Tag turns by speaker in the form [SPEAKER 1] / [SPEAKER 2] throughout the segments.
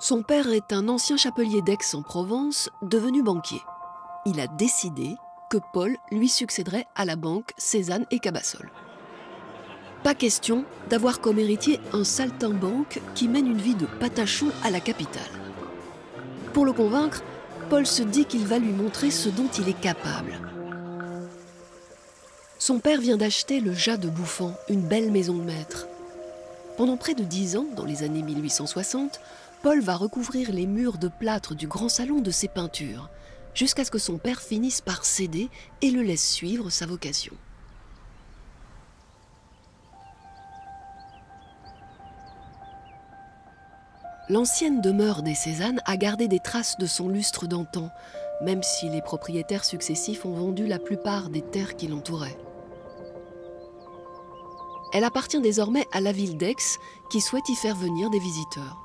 [SPEAKER 1] Son père est un ancien chapelier d'Aix-en-Provence, devenu banquier. Il a décidé que Paul lui succéderait à la banque Cézanne et Cabassole. Pas question d'avoir comme héritier un saltimbanque qui mène une vie de patachon à la capitale. Pour le convaincre, Paul se dit qu'il va lui montrer ce dont il est capable. Son père vient d'acheter le Jas de Bouffan, une belle maison de maître. Pendant près de 10 ans, dans les années 1860, Paul va recouvrir les murs de plâtre du grand salon de ses peintures, jusqu'à ce que son père finisse par céder et le laisse suivre sa vocation. L'ancienne demeure des Cézanne a gardé des traces de son lustre d'antan, même si les propriétaires successifs ont vendu la plupart des terres qui l'entouraient. Elle appartient désormais à la ville d'Aix, qui souhaite y faire venir des visiteurs.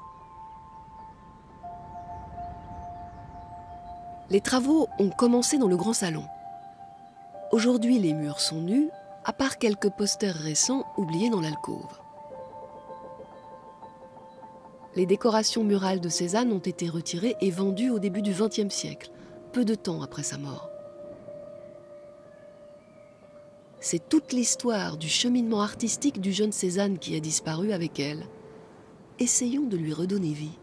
[SPEAKER 1] Les travaux ont commencé dans le grand salon. Aujourd'hui, les murs sont nus, à part quelques posters récents oubliés dans l'alcôve. Les décorations murales de Cézanne ont été retirées et vendues au début du XXe siècle, peu de temps après sa mort. C'est toute l'histoire du cheminement artistique du jeune Cézanne qui a disparu avec elle. Essayons de lui redonner vie.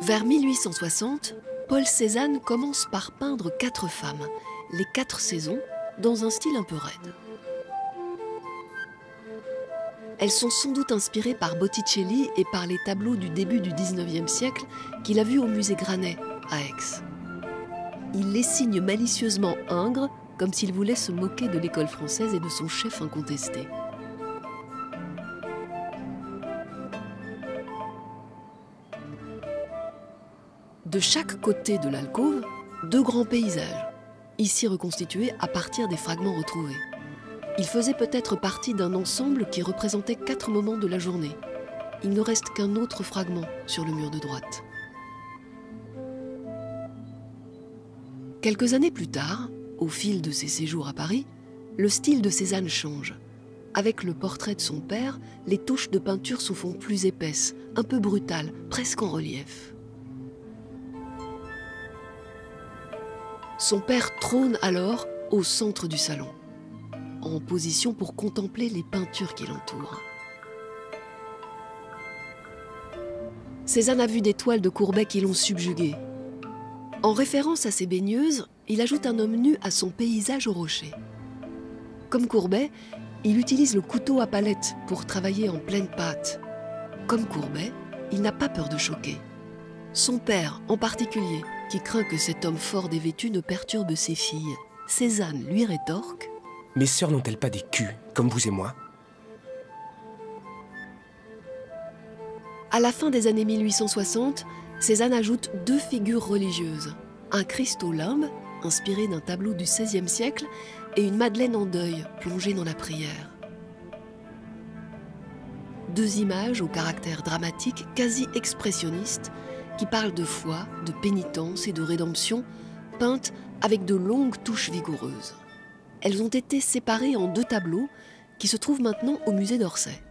[SPEAKER 1] Vers 1860, Paul Cézanne commence par peindre 4 femmes, les 4 saisons, dans un style un peu raide. Elles sont sans doute inspirées par Botticelli et par les tableaux du début du XIXe siècle qu'il a vus au musée Granet, à Aix. Il les signe malicieusement Ingres, comme s'il voulait se moquer de l'école française et de son chef incontesté. De chaque côté de l'alcôve, 2 grands paysages, ici reconstitués à partir des fragments retrouvés. Ils faisaient peut-être partie d'un ensemble qui représentait 4 moments de la journée. Il ne reste qu'un autre fragment sur le mur de droite. Quelques années plus tard, au fil de ses séjours à Paris, le style de Cézanne change. Avec le portrait de son père, les touches de peinture se font plus épaisses, un peu brutales, presque en relief. Son père trône alors au centre du salon, en position pour contempler les peintures qui l'entourent. Cézanne a vu des toiles de Courbet qui l'ont subjugué. En référence à ses baigneuses, il ajoute un homme nu à son paysage au rocher. Comme Courbet, il utilise le couteau à palette pour travailler en pleine pâte. Comme Courbet, il n'a pas peur de choquer. Son père, en particulier, qui craint que cet homme fort dévêtu ne perturbe ses filles. Cézanne lui rétorque: «
[SPEAKER 2] Mes sœurs n'ont-elles pas des culs, comme vous et moi ?»
[SPEAKER 1] À la fin des années 1860, Cézanne ajoute 2 figures religieuses. Un Christ au limbe, inspiré d'un tableau du XVIe siècle, et une Madeleine en deuil, plongée dans la prière. 2 images au caractère dramatique, quasi expressionniste, qui parlent de foi, de pénitence et de rédemption, peintes avec de longues touches vigoureuses. Elles ont été séparées en 2 tableaux qui se trouvent maintenant au musée d'Orsay.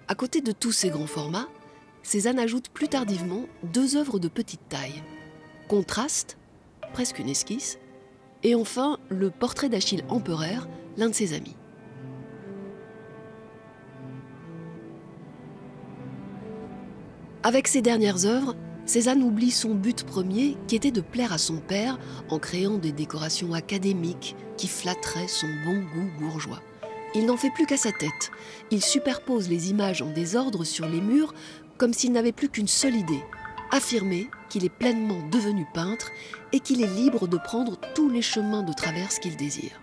[SPEAKER 1] À côté de tous ces grands formats, Cézanne ajoute plus tardivement 2 œuvres de petite taille. Contraste, presque une esquisse, et enfin le portrait d'Achille Empereur, l'un de ses amis. Avec ces dernières œuvres, Cézanne oublie son but premier qui était de plaire à son père en créant des décorations académiques qui flatteraient son bon goût bourgeois. Il n'en fait plus qu'à sa tête. Il superpose les images en désordre sur les murs comme s'il n'avait plus qu'une seule idée, affirmer qu'il est pleinement devenu peintre et qu'il est libre de prendre tous les chemins de traverse qu'il désire.